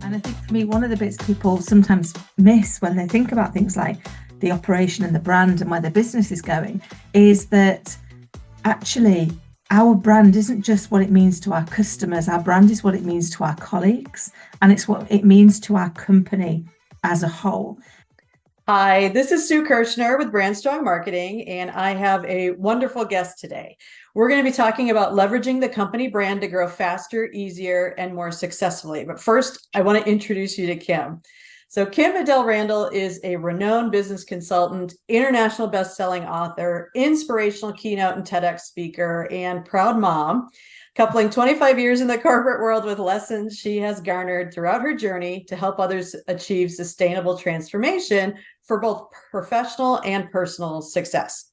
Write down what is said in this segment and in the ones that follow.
And I think for me, one of the bits people sometimes miss when they think about things like the operation and the brand and where their business is going is that actually our brand isn't just what it means to our customers. Our brand is what it means to our colleagues, and it's what it means to our company as a whole. Hi, this is Sue Kirchner with Brand Strong Marketing, and I have a wonderful guest today. We're going to be talking about leveraging the company brand to grow faster, easier, and more successfully. But first, I want to introduce you to Kim. So Kim Adele-Randall is a renowned business consultant, international best-selling author, inspirational keynote and TEDx speaker, and proud mom. Coupling 25 years in the corporate world with lessons she has garnered throughout her journey to help others achieve sustainable transformation for both professional and personal success.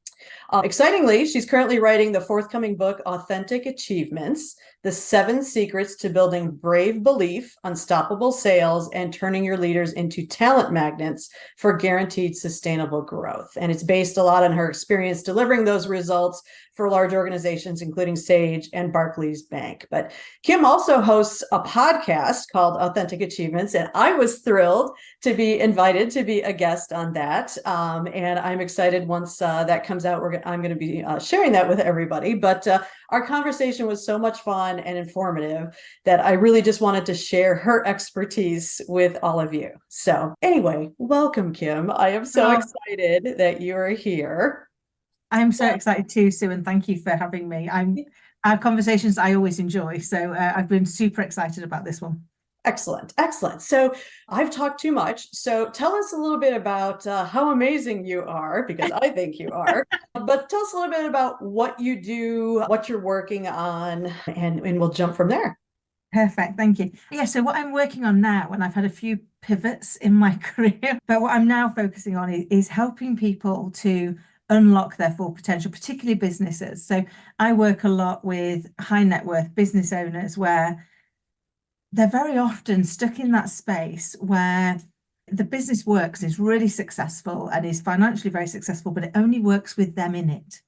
Excitingly, she's currently writing the forthcoming book, Authentic Achievements, the 7 Secrets to Building Brave Belief, Unstoppable Sales, and Turning Your Leaders into Talent Magnets for Guaranteed Sustainable Growth. And it's based a lot on her experience delivering those results for large organizations, including Sage and Barclays Bank. But Kim also hosts a podcast called Authentic Achievements, and I was thrilled to be invited to be a guest on that. And I'm excited once that comes out, I'm going to be sharing that with everybody. But our conversation was so much fun and informative that I really just wanted to share her expertise with all of you. So anyway, welcome, Kim. I am so excited that you are here. I'm so excited too, Sue, and thank you for having me. Our conversations I always enjoy, so I've been super excited about this one. Excellent, excellent. So I've talked too much. So tell us a little bit about how amazing you are, because I think you are. But tell us a little bit about what you do, what you're working on, and we'll jump from there. Perfect, thank you. Yeah, so what I'm working on now, and I've had a few pivots in my career, but what I'm now focusing on is helping people to unlock their full potential, particularly businesses. So I work a lot with high net worth business owners where they're very often stuck in that space where the business works, is really successful and is financially very successful, but it only works with them in it.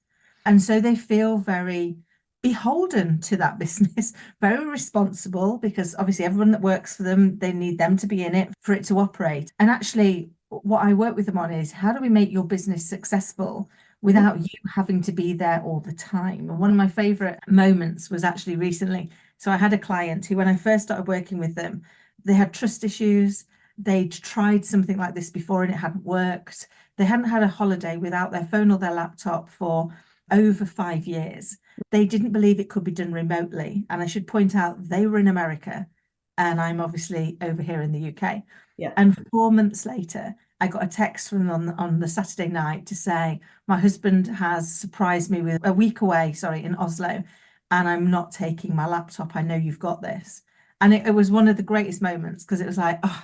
And so they feel very beholden to that business, very responsible, because obviously everyone that works for them, they need them to be in it for it to operate. And actually, what I work with them on is how do we make your business successful without you having to be there all the time? And one of my favorite moments was actually recently. So I had a client who, when I first started working with them, they had trust issues. They'd tried something like this before and it hadn't worked. They hadn't had a holiday without their phone or their laptop for over 5 years. They didn't believe it could be done remotely. And I should point out they were in America and I'm obviously over here in the UK. Yeah. And 4 months later, I got a text from them on the Saturday night to say, my husband has surprised me with a week away, in Oslo, and I'm not taking my laptop. I know you've got this. And it was one of the greatest moments because it was like, oh,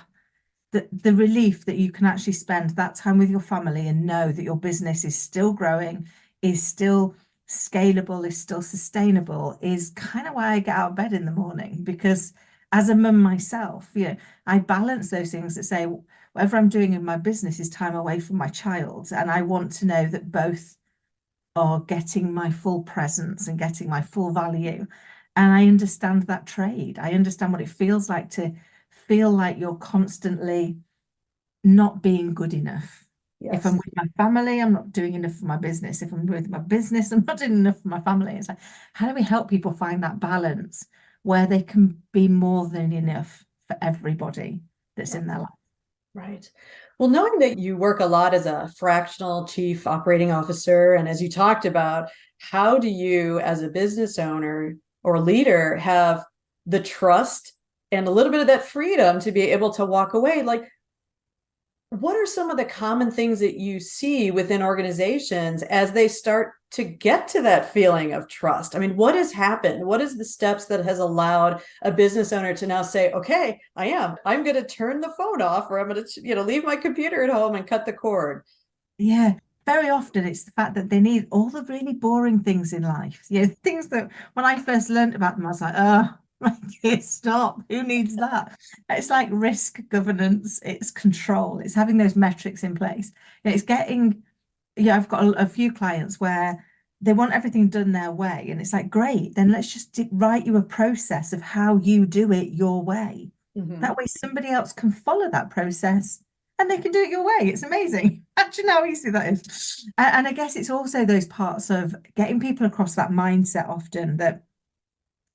the relief that you can actually spend that time with your family and know that your business is still growing, is still scalable, is still sustainable, is kind of why I get out of bed in the morning. Because as a mum myself, I balance those things that say, whatever I'm doing in my business is time away from my child. And I want to know that both are getting my full presence and getting my full value. And I understand that trade. I understand what it feels like to feel like you're constantly not being good enough. Yes. If I'm with my family, I'm not doing enough for my business. If I'm with my business, I'm not doing enough for my family. It's like, how do we help people find that balance where they can be more than enough for everybody that's in their life? Right. Well, knowing that you work a lot as a fractional chief operating officer, and as you talked about, how do you, as a business owner or leader, have the trust and a little bit of that freedom to be able to walk away? Like, what are some of the common things that you see within organizations as they start to get to that feeling of trust? I mean, what has happened? What is the steps that has allowed a business owner to now say, okay, I'm going to turn the phone off, or I'm going to, leave my computer at home and cut the cord? Yeah, very often it's the fact that they need all the really boring things in life. Things that when I first learned about them, I was like, oh, stop. Who needs that? It's like risk governance, it's control, it's having those metrics in place. It's getting, I've got a few clients where they want everything done their way. And it's like, great, then let's just write you a process of how you do it your way. That way somebody else can follow that process and they can do it your way. It's amazing. Actually, how easy that is. And I guess it's also those parts of getting people across that mindset often that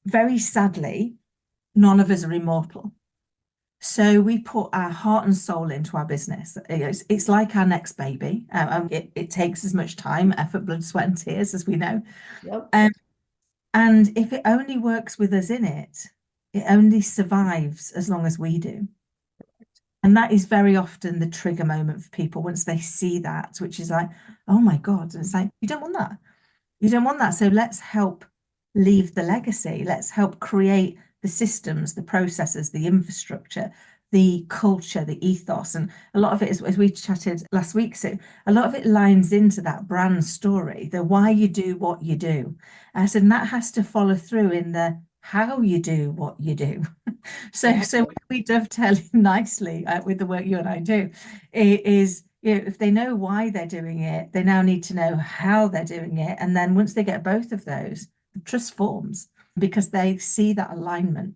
very sadly, none of us are immortal. So we put our heart and soul into our business. It's like our next baby. It takes as much time, effort, blood, sweat, and tears, as we know. Yep. And if it only works with us in it, it only survives as long as we do. And that is very often the trigger moment for people once they see that, which is like, oh my God. And it's like, you don't want that. You don't want that. So let's help leave the legacy. Let's help create the systems, the processes, the infrastructure, the culture, the ethos. And a lot of it is, as we chatted last week, so a lot of it lines into that brand story, the why you do what you do. So that has to follow through in the how you do what you do. So we dovetail nicely with the work you and I do. It is, if they know why they're doing it, they now need to know how they're doing it. And then once they get both of those, trust forms because they see that alignment.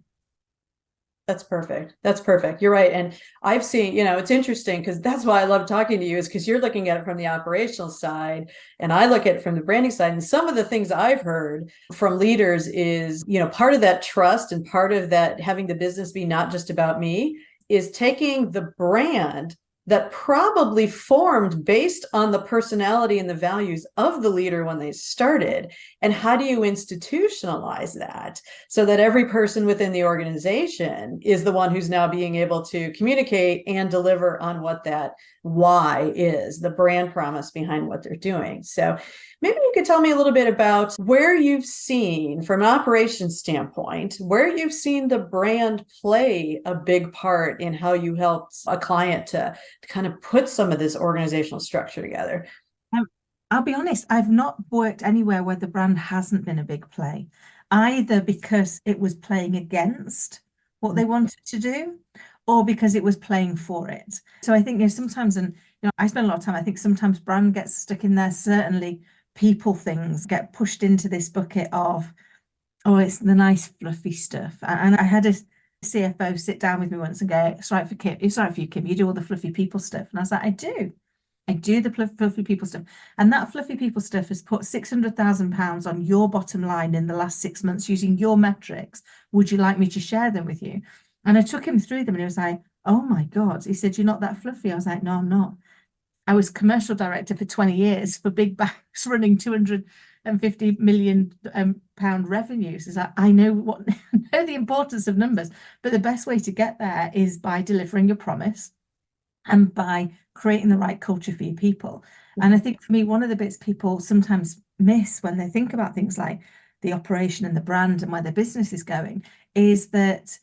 That's perfect. That's perfect. You're right. And I've seen, it's interesting because that's why I love talking to you, is because you're looking at it from the operational side and I look at it from the branding side. And some of the things I've heard from leaders is, part of that trust and part of that having the business be not just about me is taking the brand that probably formed based on the personality and the values of the leader when they started. And how do you institutionalize that so that every person within the organization is the one who's now being able to communicate and deliver on what that why is, the brand promise behind what they're doing. So maybe you could tell me a little bit about where you've seen, from an operations standpoint, where you've seen the brand play a big part in how you helped a client to kind of put some of this organizational structure together. I'll be honest, I've not worked anywhere where the brand hasn't been a big play, either because it was playing against what they wanted to do or because it was playing for it. So I think sometimes, and I spend a lot of time, I think sometimes brand gets stuck in there. Certainly people things get pushed into this bucket of, oh, it's the nice fluffy stuff. And I had a CFO sit down with me once and go, it's right for Kim, it's right for you, Kim, you do all the fluffy people stuff. And I was like, I do the fluffy people stuff. And that fluffy people stuff has put £600,000 on your bottom line in the last 6 months using your metrics. Would you like me to share them with you? And I took him through them and he was like, oh my God. He said, you're not that fluffy. I was like, no, I'm not. I was commercial director for 20 years for big banks running 250 million pound revenues. Is like, I know know the importance of numbers, but the best way to get there is by delivering your promise and by creating the right culture for your people. And I think for me, one of the bits people sometimes miss when they think about things like the operation and the brand and where their business is going is that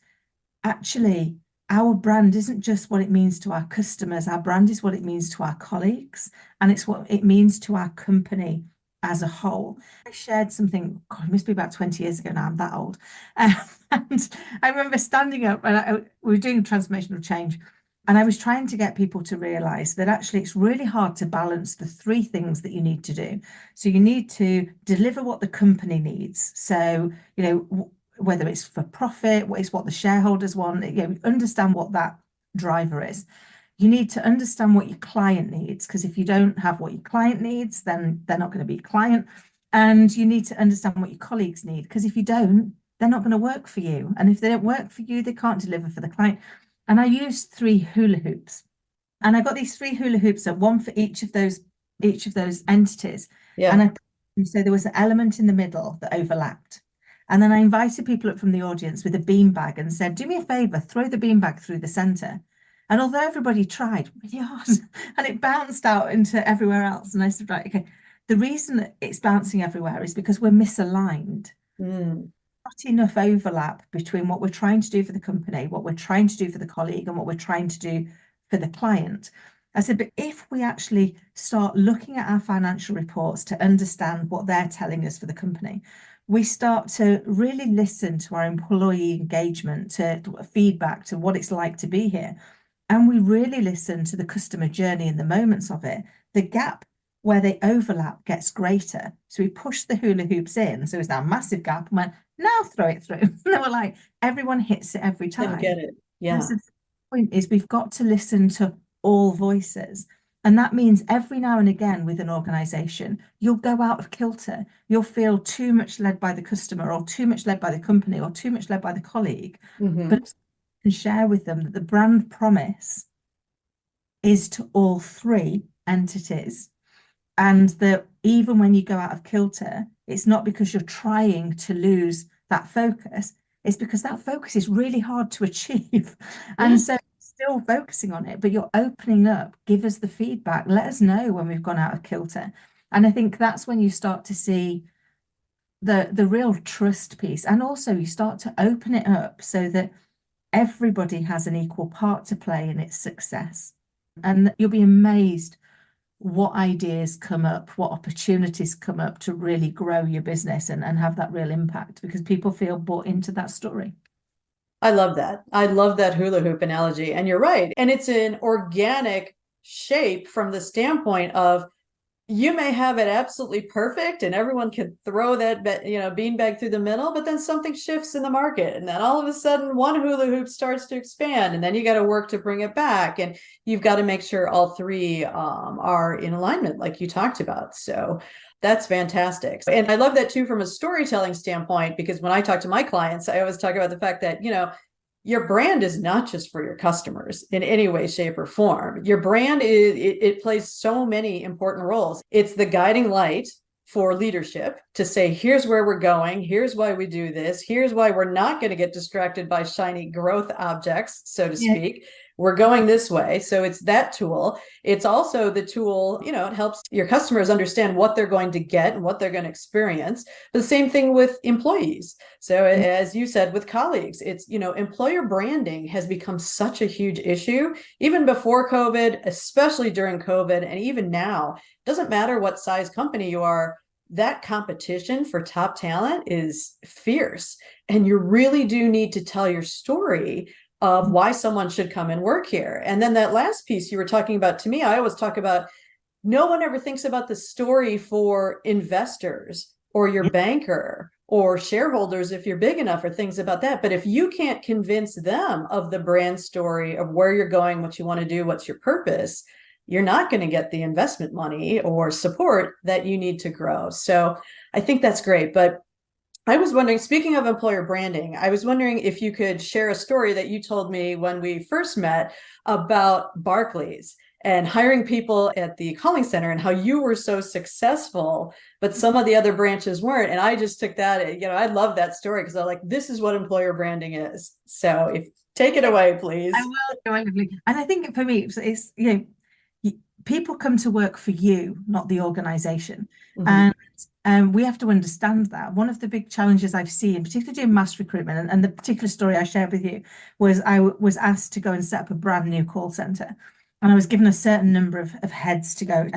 actually our brand isn't just what it means to our customers. Our brand is what it means to our colleagues, and it's what it means to our company as a whole. I shared something, God, it must be about 20 years ago now, I'm that old. And I remember standing up and we were doing transformational change. And I was trying to get people to realize that actually it's really hard to balance the three things that you need to do. So you need to deliver what the company needs. So, whether it's for profit, it's what the shareholders want, understand what that driver is. You need to understand what your client needs, because if you don't have what your client needs, then they're not going to be a client. And you need to understand what your colleagues need, because if you don't, they're not going to work for you. And if they don't work for you, they can't deliver for the client. And I used 3 hula hoops. And I got these 3 hula hoops, so one for each of those entities. Yeah. And so there was an element in the middle that overlapped. And then I invited people up from the audience with a beanbag and said, do me a favor, throw the beanbag through the center. And although everybody tried really hard and it bounced out into everywhere else, and I said, right, okay, the reason that it's bouncing everywhere is because we're misaligned. Not enough overlap between what we're trying to do for the company, what we're trying to do for the colleague, and what we're trying to do for the client. I said, but if we actually start looking at our financial reports to understand what they're telling us for the company, we start to really listen to our employee engagement, to feedback, to what it's like to be here. And we really listen to the customer journey and the moments of it. The gap where they overlap gets greater. So we push the hula hoops in. So it's now a massive gap and went, now throw it through. And they were like, everyone hits it every time. And get it. Yeah. So the point is we've got to listen to all voices. And that means every now and again with an organization, you'll go out of kilter. You'll feel too much led by the customer or too much led by the company or too much led by the colleague. Hmm. But you can share with them that the brand promise is to all three entities. And that even when you go out of kilter, it's not because you're trying to lose that focus, it's because that focus is really hard to achieve. Yeah. And so still focusing on it, but you're opening up, give us the feedback, let us know when we've gone out of kilter. And I think that's when you start to see the real trust piece. And also you start to open it up so that everybody has an equal part to play in its success. And you'll be amazed what ideas come up, what opportunities come up to really grow your business and have that real impact because people feel bought into that story. I love that. I love that hula hoop analogy. And you're right. And it's an organic shape from the standpoint of you may have it absolutely perfect and everyone can throw that beanbag through the middle, but then something shifts in the market and then all of a sudden one hula hoop starts to expand and then you got to work to bring it back and you've got to make sure all three are in alignment like you talked about. So that's fantastic. And I love that too from a storytelling standpoint, because when I talk to my clients, I always talk about the fact that your brand is not just for your customers in any way, shape, or form. Your brand it plays so many important roles. It's the guiding light for leadership to say, here's where we're going, here's why we do this, here's why we're not going to get distracted by shiny growth objects, so to Yeah. speak. We're going this way. So it's that tool. It's also the tool, it helps your customers understand what they're going to get and what they're going to experience. But the same thing with employees. So as you said, with colleagues, it's, employer branding has become such a huge issue, even before COVID, especially during COVID, and even now. It doesn't matter what size company you are, that competition for top talent is fierce. And you really do need to tell your story of why someone should come and work here. And then that last piece you were talking about, to me, I always talk about no one ever thinks about the story for investors or your banker or shareholders if you're big enough, or things about that. But if you can't convince them of the brand story of where you're going, what you want to do, what's your purpose, you're not going to get the investment money or support that you need to grow. So I think that's great. But I was wondering, speaking of employer branding, I was wondering if you could share a story that you told me when we first met about Barclays and hiring people at the calling center and how you were so successful, but some of the other branches weren't. And I just took that, I love that story because I'm like, this is what employer branding is. So if take it away, please. I will go wonderfully. And I think for me, people come to work for you, not the organization. Mm-hmm. And we have to understand that. One of the big challenges I've seen, particularly doing mass recruitment, and the particular story I shared with you was I was asked to go and set up a brand new call center. And I was given a certain number of heads to go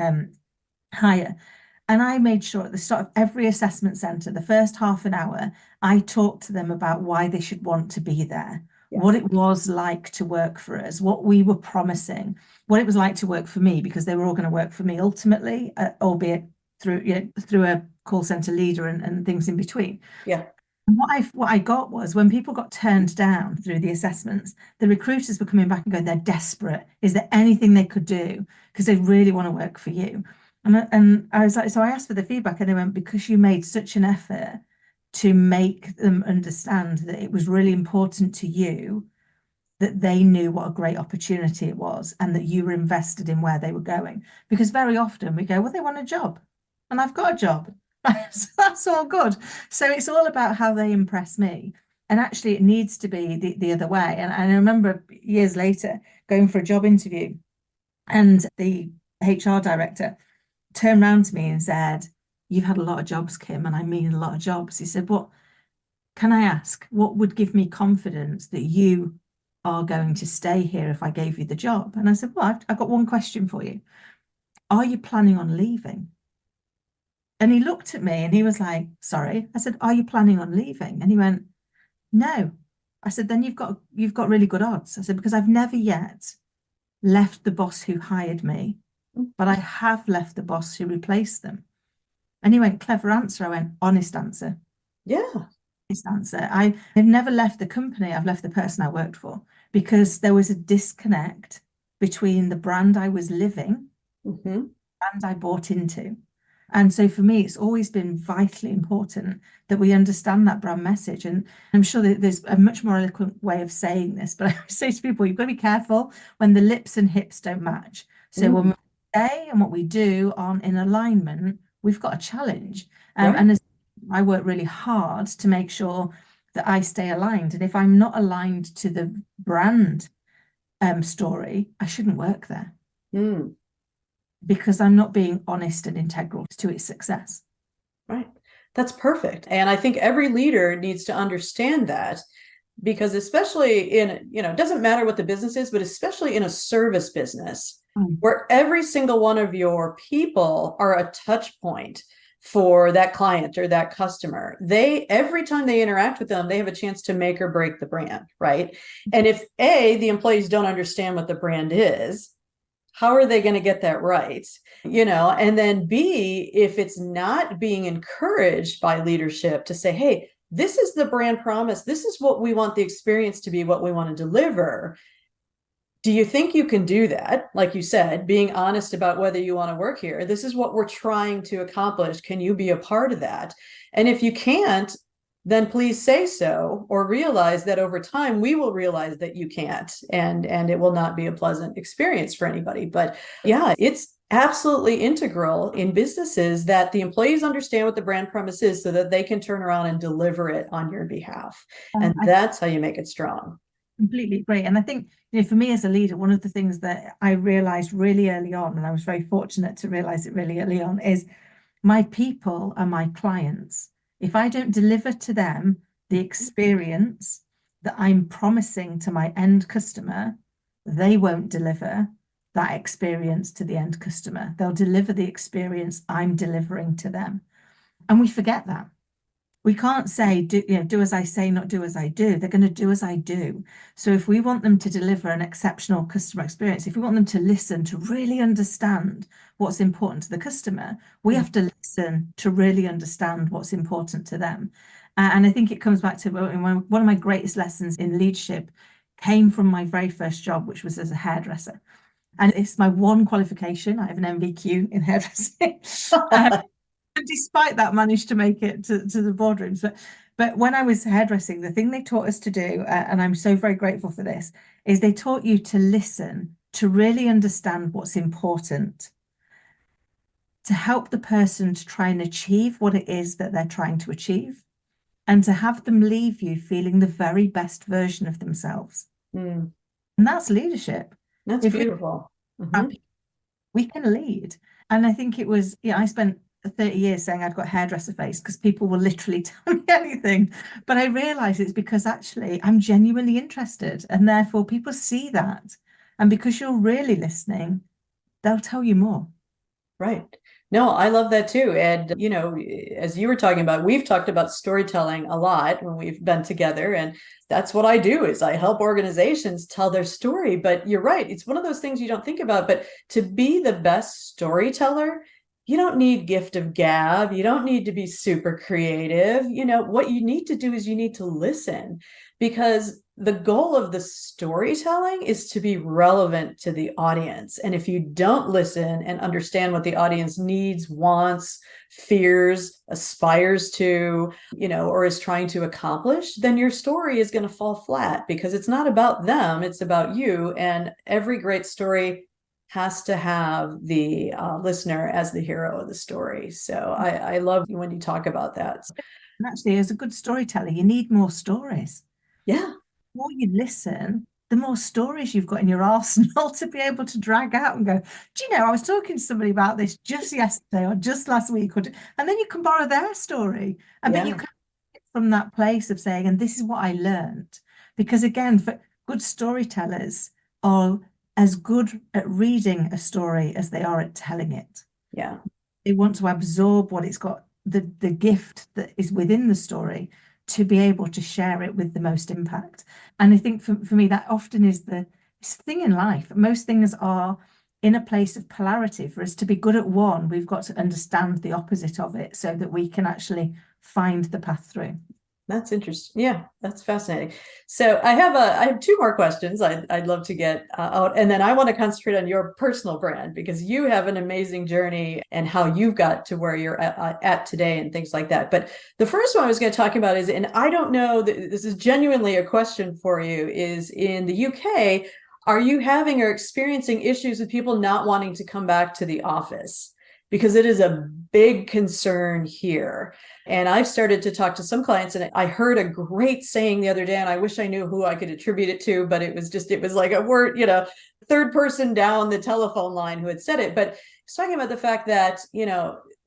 hire. And I made sure at the start of every assessment center, the first half an hour, I talked to them about why they should want to be there, what Yes. it was like to work for us, what we were promising, what it was like to work for me, because they were all going to work for me ultimately, albeit through a call center leader and things in between. Yeah. And what I got was when people got turned down through the assessments, the recruiters were coming back and going, they're desperate. Is there anything they could do? Because they really want to work for you. And I was like, so I asked for the feedback and they went, because you made such an effort to make them understand that it was really important to you, that they knew what a great opportunity it was and that you were invested in where they were going. Because very often we go, well, they want a job and I've got a job. So that's all good. So it's all about how they impress me. And actually, it needs to be the other way. And I remember years later going for a job interview, and the HR director turned around to me and said, you've had a lot of jobs, Kim, and I mean a lot of jobs. He said, what can I ask? What would give me confidence that you are going to stay here if I gave you the job? And I said, well, I've got one question for you. Are you planning on leaving? And he looked at me and he was like, sorry. I said, are you planning on leaving? And he went, no. I said, then you've got really good odds. I said, because I've never yet left the boss who hired me, but I have left the boss who replaced them. And he went, clever answer. I went, honest answer. Yeah. This answer. I have never left the company, I've left the person I worked for because there was a disconnect between the brand I was living Mhm. and I bought into. And so for me, it's always been vitally important that we understand that brand message. And I'm sure that there's a much more eloquent way of saying this, but I always say to people, you've got to be careful when the lips and hips don't match. So when Mm, we say and what we do aren't in alignment, we've got a challenge. right. And as I work really hard to make sure that I stay aligned. And if I'm not aligned to the brand story, I shouldn't work there Mm, because I'm not being honest and integral to its success. right. That's perfect. And I think every leader needs to understand that because especially in, it doesn't matter what the business is, but especially in a service business Mm. where every single one of your people are a touch point for that client or that customer. Every time they interact with them, they have a chance to make or break the brand, right? And if the employees don't understand what the brand is, how are they going to get that right? And then B, if it's not being encouraged by leadership to say, hey, this is the brand promise, this is what we want the experience to be, what we want to deliver. Do you think you can do that? Like you said, being honest about whether you want to work here. This is what we're trying to accomplish. Can you be a part of that? And if you can't, then please say so, or realize that over time we will realize that you can't, and it will not be a pleasant experience for anybody. But yeah, it's absolutely integral in businesses that the employees understand what the brand promise is so that they can turn around and deliver it on your behalf. And I that's how you make it strong. completely agree. And I think, for me as a leader, one of the things that I realized really early on, and I was very fortunate to realize it really early on, is my people are my clients. If I don't deliver to them the experience that I'm promising to my end customer, they won't deliver that experience to the end customer. They'll deliver the experience I'm delivering to them. And we forget that. We can't say, do as I say, not do as I do. They're going to do as I do. So if we want them to deliver an exceptional customer experience, if we want them to listen, to really understand what's important to the customer, we have to listen to really understand what's important to them. And I think it comes back to one of my greatest lessons in leadership came from my very first job, which was as a hairdresser. And it's my one qualification. I have an MBQ in hairdressing. Despite that, managed to make it to the boardrooms. But when I was hairdressing, the thing they taught us to do, and I'm so very grateful for this, is they taught you to listen, to really understand what's important, to help the person to try and achieve what it is that they're trying to achieve, and to have them leave you feeling the very best version of themselves. Mm, And that's leadership. that's If we beautiful. are Mhm. we can lead. And I think it was, I spent 30 years saying I'd got hairdresser face because people will literally tell me anything. But I realize it's because actually I'm genuinely interested. And therefore people see that. And because you're really listening, they'll tell you more. Right. No, I love that too. And, as you were talking about, we've talked about storytelling a lot when we've been together. And that's what I do is I help organizations tell their story. But you're right. It's one of those things you don't think about. But to be the best storyteller, you don't need gift of gab. You don't need to be super creative. What you need to do is you need to listen because the goal of the storytelling is to be relevant to the audience. And if you don't listen and understand what the audience needs, wants, fears, aspires to, or is trying to accomplish, then your story is going to fall flat because it's not about them, it's about you. And every great story has to have the listener as the hero of the story. So I love when you talk about that. And actually, as a good storyteller, you need more stories. Yeah. The more you listen, the more stories you've got in your arsenal to be able to drag out and go, do you know, I was talking to somebody about this just yesterday or just last week, and then you can borrow their story. And but you Yeah. can from that place of saying, and this is what I learned. Because again, for good storytellers are as good at reading a story as they are at telling it. Yeah. They want to absorb what it's got, the gift that is within the story to be able to share it with the most impact. And I think for me, that often is the thing in life. Most things are in a place of polarity. For us to be good at one, we've got to understand the opposite of it so that we can actually find the path through. That's interesting. Yeah, that's fascinating. So I have two more questions I'd love to get out, and then I want to concentrate on your personal brand because you have an amazing journey and how you've got to where you're at today and things like that. But the first one I was going to talk about is, and I don't know, this is genuinely a question for you, is in the UK, are you having or experiencing issues with people not wanting to come back to the office? Because it is a big concern here. And I've started to talk to some clients, and I heard a great saying the other day, and I wish I knew who I could attribute it to, but it was like a word, third person down the telephone line who had said it. But it's talking about the fact that,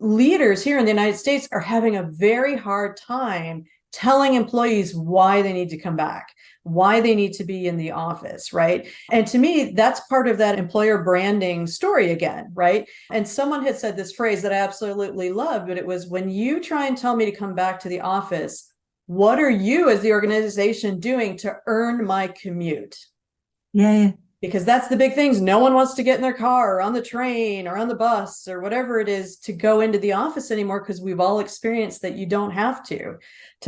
leaders here in the United States are having a very hard time telling employees why they need to come back, why they need to be in the office, right? And to me, that's part of that employer branding story again, right? And someone had said this phrase that I absolutely loved, but it was, when you try and tell me to come back to the office, what are you as the organization doing to earn my commute? Yeah. Because that's the big things. No one wants to get in their car or on the train or on the bus or whatever it is to go into the office anymore, because we've all experienced that you don't have to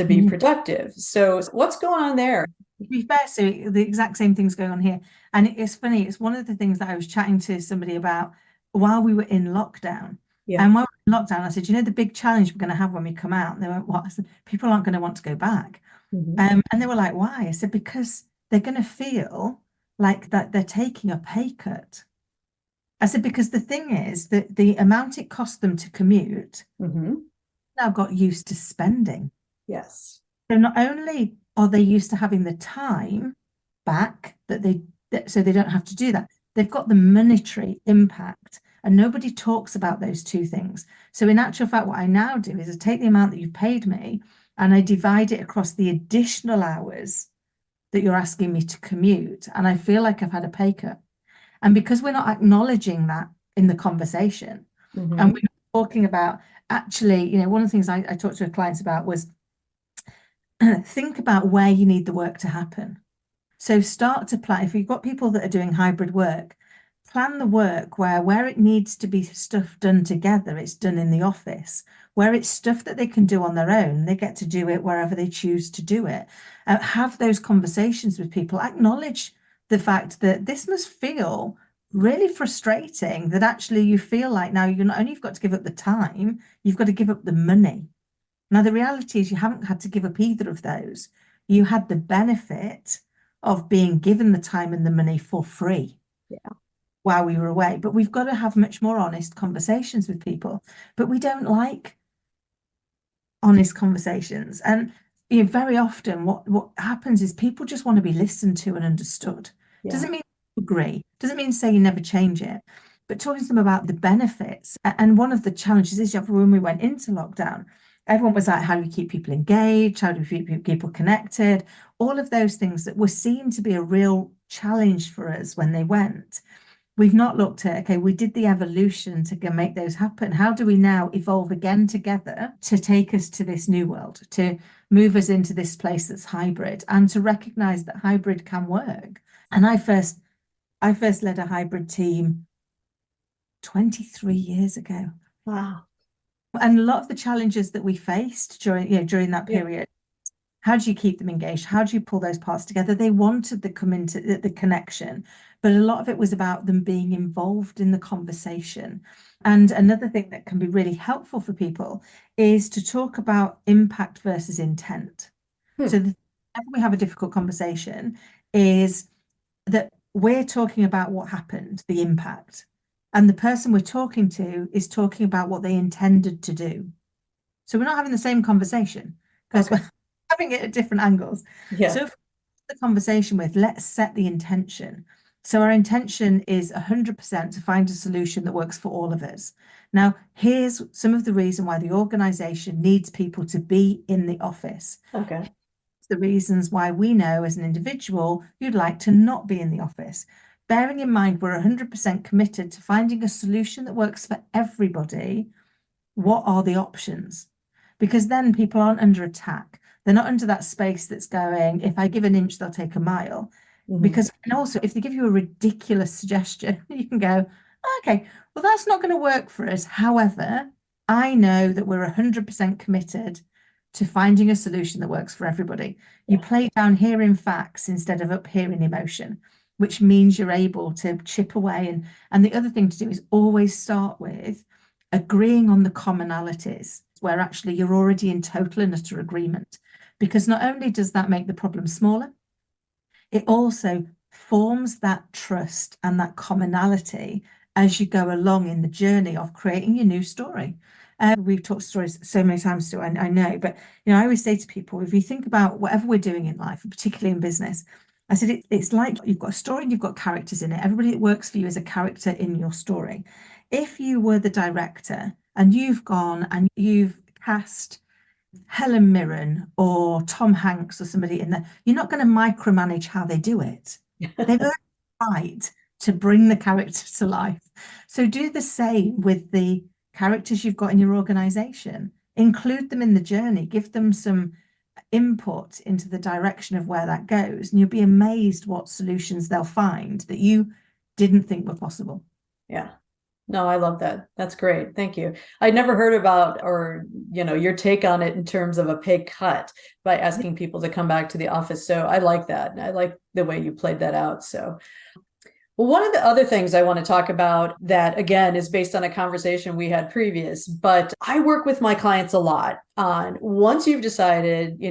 be productive. So what's going on there? To be fair, so the exact same thing's going on here. And it's funny, it's one of the things that I was chatting to somebody about while we were in lockdown. Yeah. And while we were in lockdown, I said, the big challenge we're going to have when we come out? And they went, what? I said, people aren't going to want to go back. And they were like, why? I said, because they're going to feel like that they're taking a pay cut. I said, because the thing is that the amount it costs them to commute now got used to spending. Yes. So not only are they used to having the time back so they don't have to do that, they've got the monetary impact, and nobody talks about those two things. So in actual fact, what I now do is I take the amount that you've paid me and I divide it across the additional hours that you're asking me to commute, and I feel like I've had a pay cut. And because we're not acknowledging that in the conversation, and we're talking about, actually, one of the things I talked to clients about was think about where you need the work to happen. So start to plan. If you've got people that are doing hybrid work, plan the work where it needs to be stuff done together, it's done in the office. Where it's stuff that they can do on their own, they get to do it wherever they choose to do it. Have those conversations with people. Acknowledge the fact that this must feel really frustrating, that actually you feel like now you're not only you've got to give up the time, you've got to give up the money. Now, the reality is you haven't had to give up either of those. You had the benefit of being given the time and the money for free while we were away. But we've got to have much more honest conversations with people. But we don't like honest conversations. And very often what happens is people just want to be listened to and understood. Doesn't mean agree, doesn't mean say you never change it, but talking to them about the benefits. And one of the challenges is when we went into lockdown, everyone was like, how do we keep people engaged? How do we keep people connected? All of those things that were seen to be a real challenge for us when they went. We've not looked at, okay, we did the evolution to make those happen. How do we now evolve again together to take us to this new world, to move us into this place that's hybrid, and to recognize that hybrid can work? And I first led a hybrid team 23 years ago. Wow. And a lot of the challenges that we faced during that period, how do you keep them engaged? How do you pull those parts together? They wanted to come into the connection, but a lot of it was about them being involved in the conversation. And another thing that can be really helpful for people is to talk about impact versus intent. So whenever we have a difficult conversation, is that we're talking about what happened, the impact, and the person we're talking to is talking about what they intended to do. So we're not having the same conversation because we're having it at different angles. So if the conversation with, let's set the intention. So our intention is 100% to find a solution that works for all of us. Now, here's some of the reason why the organization needs people to be in the office. Okay. The reasons why we know as an individual you'd like to not be in the office. Bearing in mind we're 100% committed to finding a solution that works for everybody, what are the options? Because then people aren't under attack. They're not under that space that's going, if I give an inch, they'll take a mile. Because, and also, if they give you a ridiculous suggestion, you can go, okay, well, that's not going to work for us. However, I know that we're 100% committed to finding a solution that works for everybody. You play down hearing facts instead of up hearing emotion, which means you're able to chip away. And the other thing to do is always start with agreeing on the commonalities where actually you're already in total and utter agreement. Because not only does that make the problem smaller, it also forms that trust and that commonality as you go along in the journey of creating your new story. We've talked stories so many times too, I know, but I always say to people, if you think about whatever we're doing in life, particularly in business, I said it's like you've got a story and you've got characters in it. Everybody that works for you is a character in your story. If you were the director and you've gone and you've cast Helen Mirren or Tom Hanks or somebody in there, you're not going to micromanage how they do it. They've earned the right to bring the character to life. So do the same with the characters you've got in your organization. Include them in the journey, give them some input into the direction of where that goes, and you'll be amazed what solutions they'll find that you didn't think were possible. Yeah. No, I love that. That's great. Thank you. I'd never heard about, or, your take on it in terms of a pay cut by asking people to come back to the office. So I like that. I like the way you played that out. So, well, one of the other things I want to talk about that, again, is based on a conversation we had previous, but I work with my clients a lot on once you've decided,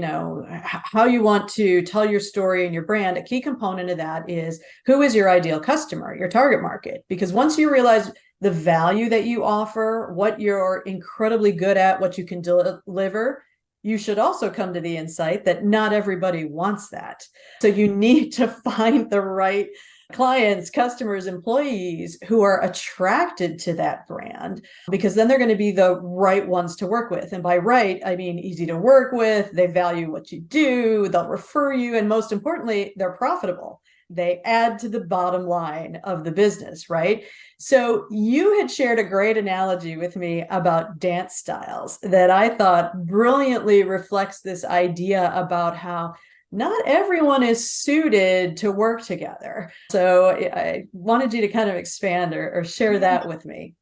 how you want to tell your story and your brand, a key component of that is who is your ideal customer, your target market. Because once you realize the value that you offer, what you're incredibly good at, what you can deliver, you should also come to the insight that not everybody wants that. So you need to find the right clients, customers, employees who are attracted to that brand, because then they're going to be the right ones to work with. And by right, I mean easy to work with, they value what you do, they'll refer you, and most importantly, they're profitable. They add to the bottom line of the business, right? So you had shared a great analogy with me about dance styles that I thought brilliantly reflects this idea about how not everyone is suited to work together. So I wanted you to kind of expand or share that with me.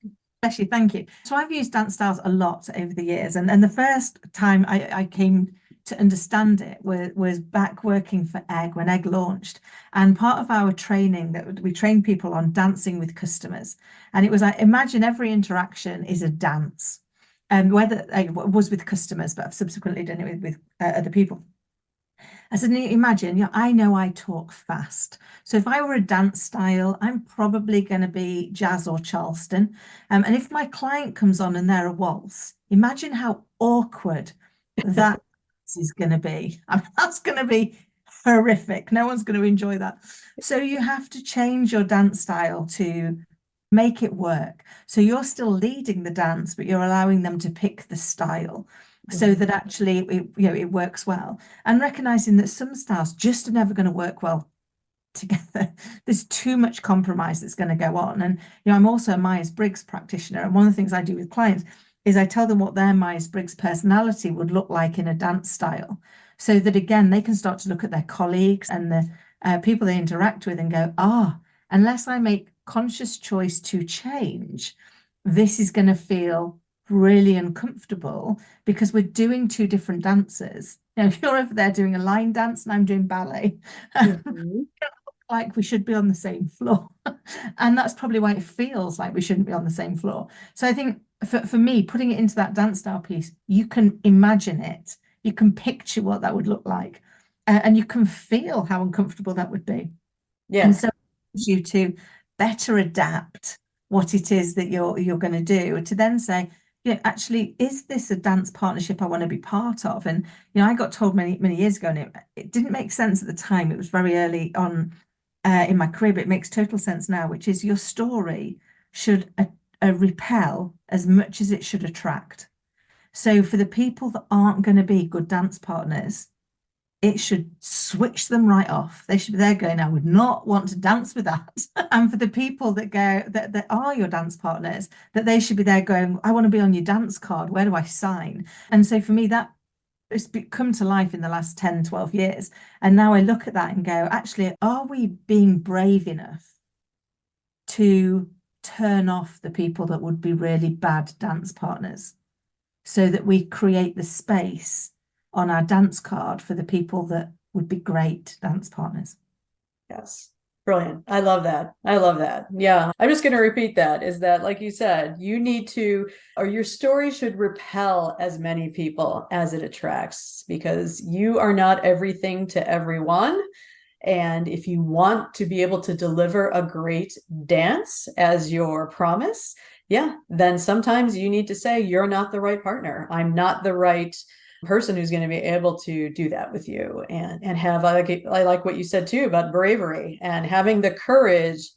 Actually, thank you. So I've used dance styles a lot over the years. And the first time I came to understand it was back working for Egg when Egg launched. And part of our training that we trained people on dancing with customers. And it was like, imagine every interaction is a dance. And whether it was with customers, but I've subsequently done it with other people. I said, imagine, I know I talk fast. So if I were a dance style, I'm probably going to be jazz or Charleston. And if my client comes on and they're a waltz, imagine how awkward that is going to be. I mean, that's going to be horrific. No one's going to enjoy that. So you have to change your dance style to make it work. So you're still leading the dance, but you're allowing them to pick the style so that actually it works well, and recognizing that some styles just are never going to work well together. There's too much compromise that's going to go on. And I'm also a Myers-Briggs practitioner, and one of the things I do with clients is I tell them what their Myers-Briggs personality would look like in a dance style, so that again they can start to look at their colleagues and the people they interact with and go, unless I make conscious choice to change, this is going to feel really uncomfortable because we're doing two different dances. If you're over there doing a line dance and I'm doing ballet, like we should be on the same floor. And that's probably why it feels like we shouldn't be on the same floor. So I think for me, putting it into that dance style piece, you can imagine it, you can picture what that would look like, and you can feel how uncomfortable that would be. Yeah. And so it allows you to better adapt what it is that you're going to do, to then say, actually, is this a dance partnership I want to be part of? And I got told many years ago, and it didn't make sense at the time. It was very early on in my career, but it makes total sense now, which is your story should repel as much as it should attract. So for the people that aren't going to be good dance partners, it should switch them right off. They should be there going, I would not want to dance with that. And for the people that go that are your dance partners, that they should be there going, I want to be on your dance card. Where do I sign? And so for me, that it's come to life in the last 10, 12 years. And now I look at that and go, actually, are we being brave enough to turn off the people that would be really bad dance partners so that we create the space on our dance card for the people that would be great dance partners. Yes. Brilliant. I love that. I love that. Yeah. I'm just going to repeat that is that, like you said, you need to, or your story should repel as many people as it attracts, because you are not everything to everyone. And if you want to be able to deliver a great dance as your promise, yeah, then sometimes you need to say, you're not the right partner. I'm not the right person who's going to be able to do that with you, and have, I like what you said too about bravery and having the courage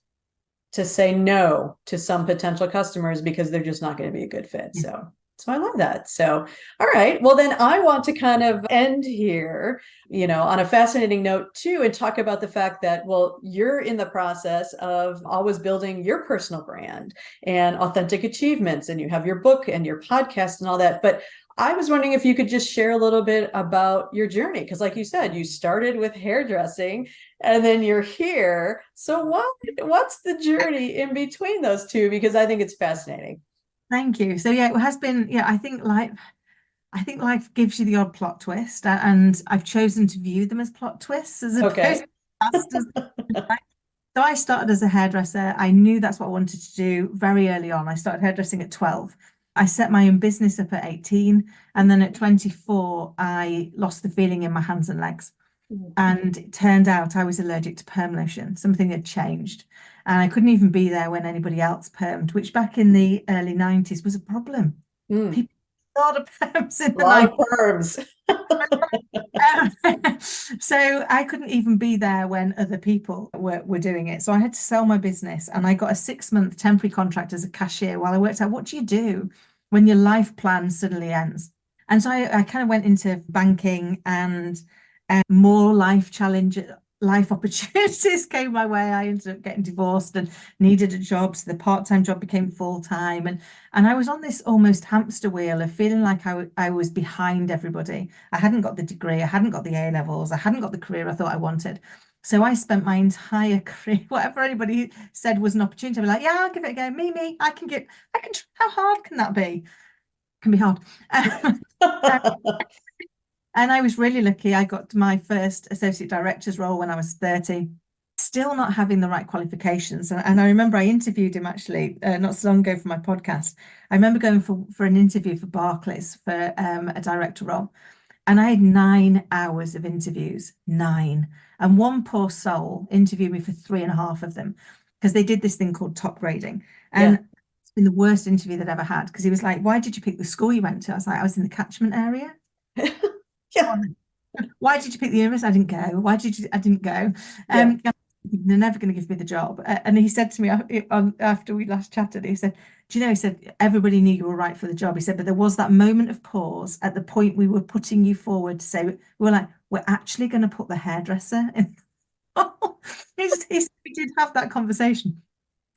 to say no to some potential customers because they're just not going to be a good fit. So I love that. So, all right. Well, then I want to kind of end here, on a fascinating note too, and talk about the fact that, well, you're in the process of always building your personal brand and authentic achievements, and you have your book and your podcast and all that. But I was wondering if you could just share a little bit about your journey, because like you said, you started with hairdressing and then you're here. So what's the journey in between those two? Because I think it's fascinating. Thank you. So yeah, it has been, I think life gives you the odd plot twist, and I've chosen to view them as plot twists as opposed Okay. to disasters. So I started as a hairdresser. I knew that's what I wanted to do very early on. I started hairdressing at 12. I set my own business up at 18, and then at 24, I lost the feeling in my hands and legs. And it turned out I was allergic to perm lotion. Something had changed. And I couldn't even be there when anybody else permed, which back in the early 90s was a problem. Mm, People had a lot of perms in a the lot of 90s. perms. So I couldn't even be there when other people were doing it. So I had to sell my business, and I got a 6-month temporary contract as a cashier while I worked out what do you do when your life plan suddenly ends. And so I kind of went into banking, and more life opportunities came my way. I ended up getting divorced and needed a job. So the part-time job became full-time. And I was on this almost hamster wheel of feeling like I was behind everybody. I hadn't got the degree, I hadn't got the A levels, I hadn't got the career I thought I wanted. So I spent my entire career, whatever anybody said was an opportunity, I'd be like, yeah, I'll give it a go. Me, I can, how hard can that be? It can be hard. And I was really lucky. I got my first associate director's role when I was 30, still not having the right qualifications. And I remember I interviewed him actually not so long ago for my podcast. I remember going for an interview for Barclays for a director role. And I had 9 hours of interviews, 9. And one poor soul interviewed me for 3.5 of them because they did this thing called top grading. And Yeah. it's been the worst interview that I ever had, because he was like, why did you pick the school you went to? I was like, I was in the catchment area. Yeah. Why did you pick the university? I didn't go. Why did you? I didn't go. Yeah. They're never going to give me the job. And he said to me after we last chatted, he said, "Do you know?" He said, "Everybody knew you were right for the job." He said, "But there was that moment of pause at the point we were putting you forward to say we were like, we're actually going to put the hairdresser in." We did have that conversation,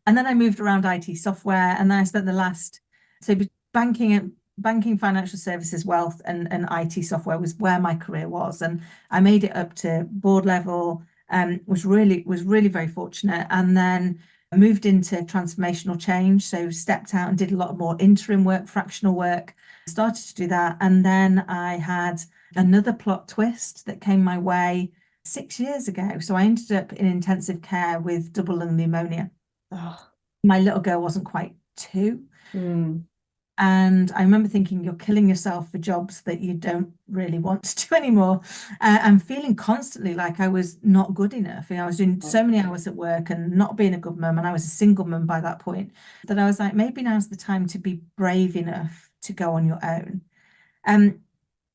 and then I moved around IT software, and then I spent the last so banking, financial services, wealth, and IT software was where my career was. And I made it up to board level, was really very fortunate. And then I moved into transformational change. So stepped out and did a lot more interim work, fractional work, started to do that. And then I had another plot twist that came my way 6 years ago. So I ended up in intensive care with double lung pneumonia. Oh, My little girl wasn't quite 2. mm, And I remember thinking, you're killing yourself for jobs that you don't really want to do anymore. And feeling constantly like I was not good enough. I was doing so many hours at work and not being a good mum. And I was a single mum by that point, that I was like, maybe now's the time to be brave enough to go on your own. Um,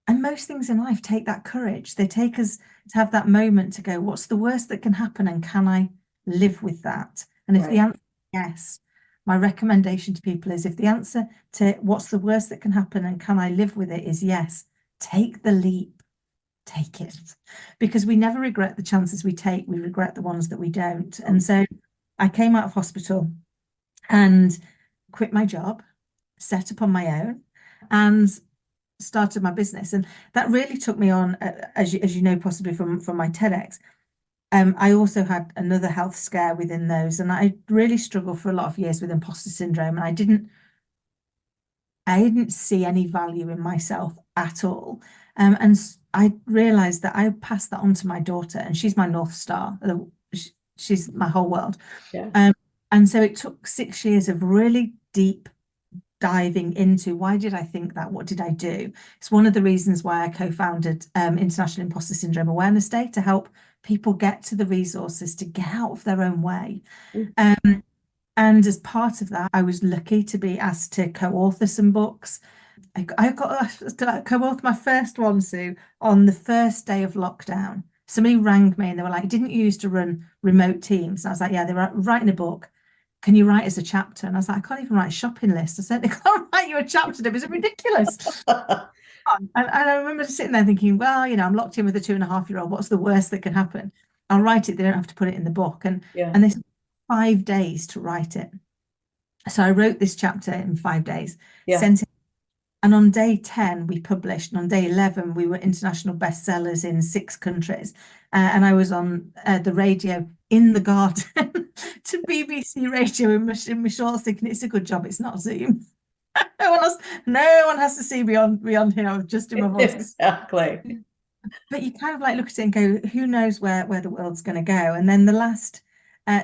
and most things in life take that courage. They take us to have that moment to go, what's the worst that can happen? And can I live with that? And if the right. answer is yes, my recommendation to people is, if the answer to what's the worst that can happen and can I live with it is yes, take the leap, take it. Because we never regret the chances we take, we regret the ones that we don't. And so I came out of hospital and quit my job, set up on my own, and started my business. And that really took me on, as you know, possibly from my TEDx. I also had another health scare within those, and I really struggled for a lot of years with imposter syndrome, and I didn't see any value in myself at all. I realized that I passed that on to my daughter, and she's my North Star. She's my whole world. Yeah. And so it took 6 years of really deep diving into why did I think that? What did I do? It's one of the reasons why I co-founded International Imposter Syndrome Awareness Day, to help people get to the resources to get out of their own way. And as part of that, I was lucky to be asked to co-author some books. I got to co-author my first one, Sue, on the first day of lockdown. Somebody rang me and they were like, didn't you used to run remote teams? And I was like, yeah, they were writing a book. Can you write us a chapter? And I was like, I can't even write a shopping list. I certainly can't write you a chapter. It was ridiculous. And I remember sitting there thinking, well, I'm locked in with a 2.5-year-old. What's the worst that can happen? I'll write it. They don't have to put it in the book. And they took 5 days to write it. So I wrote this chapter in 5 days, sent it. And on day 10, we published. And on day 11, we were international bestsellers in 6 countries. And I was on the radio in the garden to BBC Radio in my shorts, thinking it's a good job it's not Zoom. No one has to see beyond here, just in my voice. Exactly. But you kind of like look at it and go, who knows where the world's going to go? And then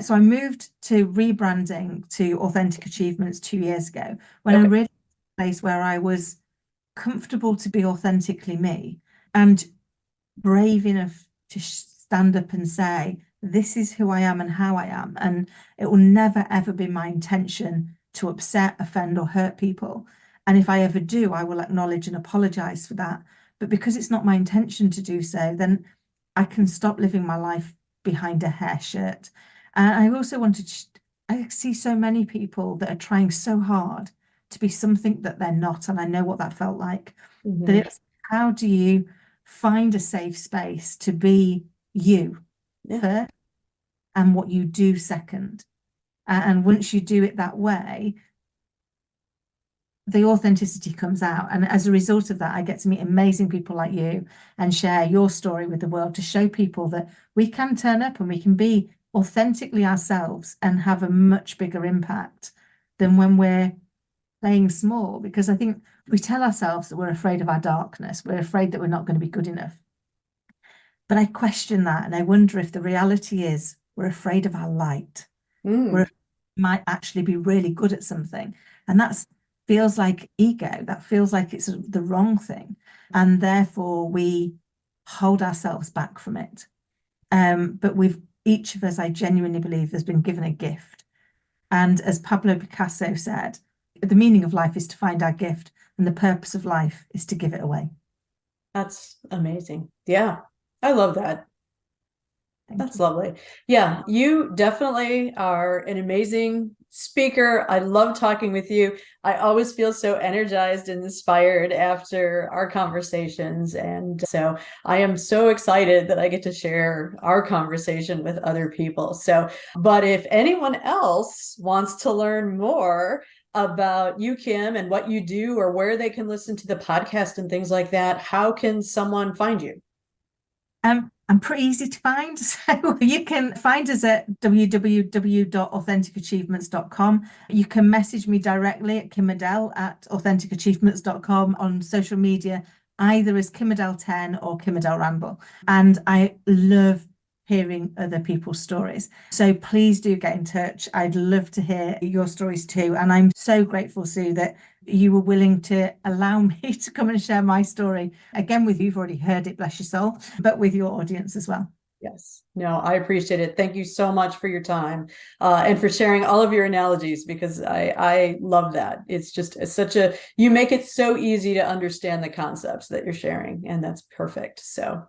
so I moved to rebranding to Authentic Achievements 2 years ago, when I really place where I was comfortable to be authentically me and brave enough to stand up and say, this is who I am and how I am. And it will never, ever be my intention to upset, offend, or hurt people. And if I ever do, I will acknowledge and apologize for that. But because it's not my intention to do so, then I can stop living my life behind a hair shirt. And I also wanted I see so many people that are trying so hard to be something that they're not. And I know what that felt like. That it's, how do you find a safe space to be you first, and what you do second? And once you do it that way, the authenticity comes out. And as a result of that, I get to meet amazing people like you and share your story with the world, to show people that we can turn up and we can be authentically ourselves and have a much bigger impact than when we're playing small. Because I think we tell ourselves that we're afraid of our darkness, we're afraid that we're not going to be good enough. But I question that, and I wonder if the reality is we're afraid of our light. We might actually be really good at something, and that feels like ego. That feels like it's the wrong thing, and therefore we hold ourselves back from it. But each of us, I genuinely believe, has been given a gift. And as Pablo Picasso said, the meaning of life is to find our gift, and the purpose of life is to give it away. That's amazing. Yeah, I love that. That's lovely. Yeah, you definitely are an amazing speaker. I love talking with you. I always feel so energized and inspired after our conversations. And so I am so excited that I get to share our conversation with other people. But if anyone else wants to learn more about you, Kim, and what you do, or where they can listen to the podcast and things like that, how can someone find you? I'm pretty easy to find. So you can find us at www.authenticachievements.com. You can message me directly at Kim Adele at authenticachievements.com on social media, either as Kim Adele10 or Kim Adele-Randall. And I love hearing other people's stories. So please do get in touch. I'd love to hear your stories too. And I'm so grateful, Sue, that you were willing to allow me to come and share my story again with you. You've already heard it, bless your soul, but with your audience as well. Yes, no, I appreciate it. Thank you so much for your time and for sharing all of your analogies, because I love that. It's just you make it so easy to understand the concepts that you're sharing, and that's perfect. So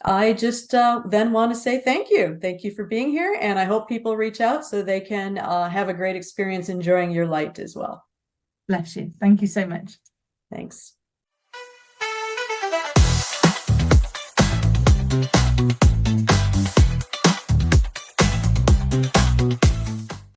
I just then want to say thank you. Thank you for being here. And I hope people reach out so they can have a great experience enjoying your light as well. Bless you. Thank you so much. Thanks.